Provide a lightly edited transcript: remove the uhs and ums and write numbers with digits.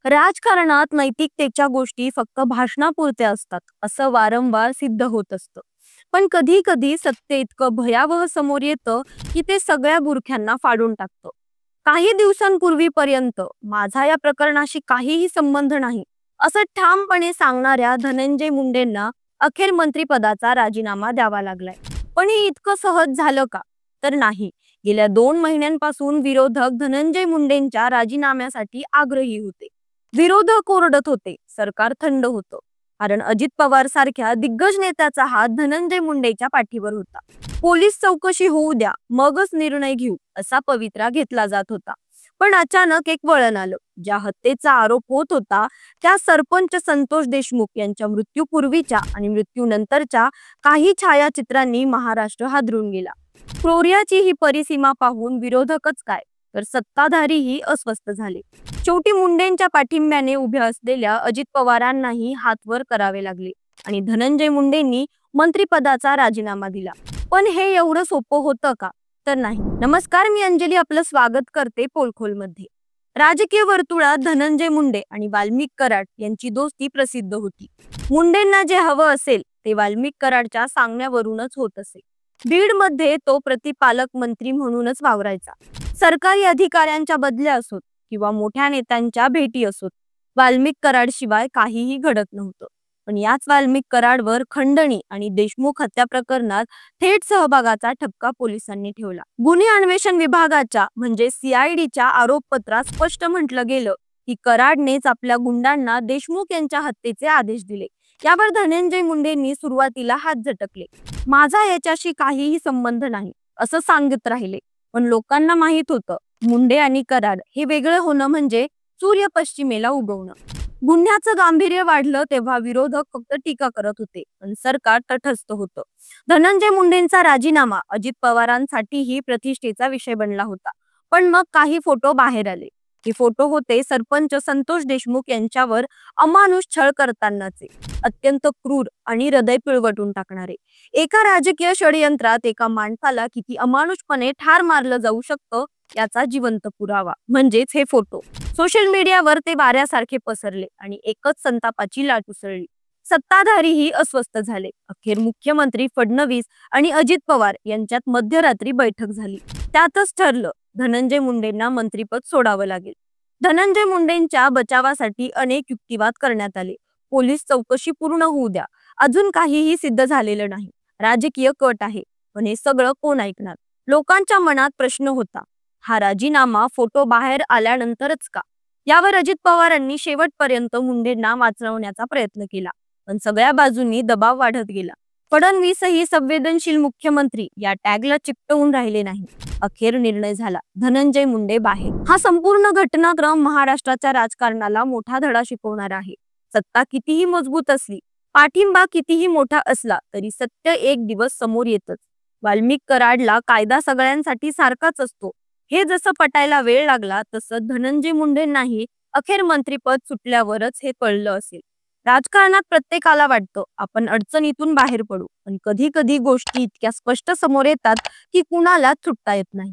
राजकारणात नैतिकतेच्या गोष्टी फक्त भाषणापुरत्या असतात असं वारंवार सिद्ध होत असतं. पण कधी कधी सत्य इतकं भयावह समोर येतं की ते सगळ्या बुरख्यांना फाडून टाकतं. काही दिवसांपूर्वीपर्यंत माझा या प्रकरणाशी काहीही संबंध नाही असं ठामपणे सांगणाऱ्या धनंजय मुंडेंना अखेर मंत्रिपदाचा राजीनामा द्यावा लागलाय. पण हे इतकं सहज झालं का? तर नाही. गेल्या 2 महिन्यांपासून विरोधक धनंजय मुंडेंच्या राजीनाम्यासाठी आग्रही होते. विरोधक ओरडत होते, सरकार थंड होतं, कारण अजित पवार सारख्या दिग्गज नेत्याचा हात धनंजय मुंडेच्या पाठीवर होता. पोलीस चौकशी होऊ द्या, मगच निर्णय घेऊ, असा पवित्रा घेतला जात होता. पण अचानक एक वळण आलं. ज्या हत्येचा आरोप होत होता त्या सरपंच संतोष देशमुख यांच्या मृत्यूपूर्वीच्या आणि मृत्यूनंतरच्या काही छायाचित्रांनी महाराष्ट्र हादरून गेला. क्रोरियाची ही परिसीमा पाहून विरोधकच काय, तर सत्ताधारीही अस्वस्थ झाले. शेवटी मुंडेंच्या पाठिंब्याने उभ्या असलेल्या अजित पवारांनाही हातवर करावे लागले आणि धनंजय मुंडेंनी मंत्रिपदाचा राजीनामा दिला. पण हे एवढं सोपं होतं का? तर नाही. नमस्कार, मी अंजली आपलं स्वागत करते पोलखोलमध्ये. राजकीय वर्तुळात धनंजय मुंडे आणि वाल्मिक कराड यांची दोस्ती प्रसिद्ध होती. मुंडेंना जे हवं असेल ते वाल्मिक कराडच्या सांगण्यावरूनच होत असे. बीडमध्ये तो प्रतिपालक मंत्री म्हणूनच वावरायचा. सरकारी अधिकाऱ्यांच्या बदल्या असोत किंवा मोठ्या नेत्यांच्या भेटी असोत, वाल्मिक कराड शिवाय काहीही घडत नव्हतं. पण याच वाल्मिक कराडवर खंडणी आणि देशमुख हत्या प्रकरणात थेट सहभागाचा ठपका पोलिसांनी ठेवला. गुन्हे अन्वेषण विभागाच्या म्हणजे CIDच्या आरोपपत्रात स्पष्ट म्हटलं गेलं की कराडनेच आपल्या गुंडांना देशमुख यांच्या हत्येचे आदेश दिले. यावर धनंजय मुंडेंनी सुरुवातीला हात झटकले. माझा याच्याशी काहीही संबंध नाही असं सांगत राहिले. पण लोकांना माहित होतं, मुंडे आणि कराड हे वेगळं होणं म्हणजे सूर्य पश्चिमेला उगवणं. गुन्ह्याचं गांभीर्य वाढलं तेव्हा विरोधक फक्त टीका करत होते आणि सरकार तटस्थ होतं. धनंजय मुंडेंचा राजीनामा अजित पवारांसाठीही प्रतिष्ठेचा विषय बनला होता. पण मग काही फोटो बाहेर आले. हे फोटो होते सरपंच संतोष देशमुख यांच्यावर अमानुष छळ करतानाचे, अत्यंत क्रूर आणि हृदय पिळवटून टाकणारे. एका राजकीय षडयंत्रात एका माणसाला किती अमानुषपणे ठार मारलं जाऊ शकतं याचा जिवंत पुरावा म्हणजेच हे फोटो. सोशल मीडियावर ते वाऱ्यासारखे पसरले आणि एकच संतापाची लाट उसळली. सत्ताधारीही अस्वस्थ झाले. अखेर मुख्यमंत्री फडणवीस आणि अजित पवार यांच्यात मध्यरात्री बैठक झाली. त्यातच ठरलं, धनंजय मुंडेंना मंत्रिपद सोडावं लागेल. धनंजय मुंडेंच्या बचावासाठी अनेक युक्तिवाद करण्यात आले. पोलीस चौकशी पूर्ण होऊ द्या, अजून काहीही सिद्ध झालेलं नाही, राजकीय कट आहे. पण हे सगळं कोण ऐकणार? लोकांच्या मनात प्रश्न होता, हा राजीनामा फोटो बाहेर आल्यानंतरच का? यावर अजित पवारांनी शेवटपर्यंत मुंडेंना वाचवण्याचा प्रयत्न केला. पण सगळ्या बाजूंनी दबाव वाढत गेला. फडणवीसही संवेदनशील मुख्यमंत्री या टॅगला चिकटवून राहिले नाही. अखेर निर्णय झाला, धनंजय मुंडे बाहेर. हा संपूर्ण घटनाक्रम महाराष्ट्राच्या राजकारणाला मोठा धडा शिकवणार आहे. सत्ता कितीही मजबूत असली, पाठिंबा कितीही मोठा असला तरी सत्य एक दिवस समोर येतच. वाल्मिक कराडला कायदा सगळ्यांसाठी सारखाच असतो हे जसं पटायला वेळ लागला, तसं धनंजय मुंडेंनाही अखेर मंत्रिपद सुटल्यावरच हे कळलं असेल. राजकारणात प्रत्येकाला वाटतं आपण अडचणीतून बाहेर पडू, पण कधी कधी गोष्टी इतक्या स्पष्ट समोर येतात की कुणालाच सुटता येत नाही.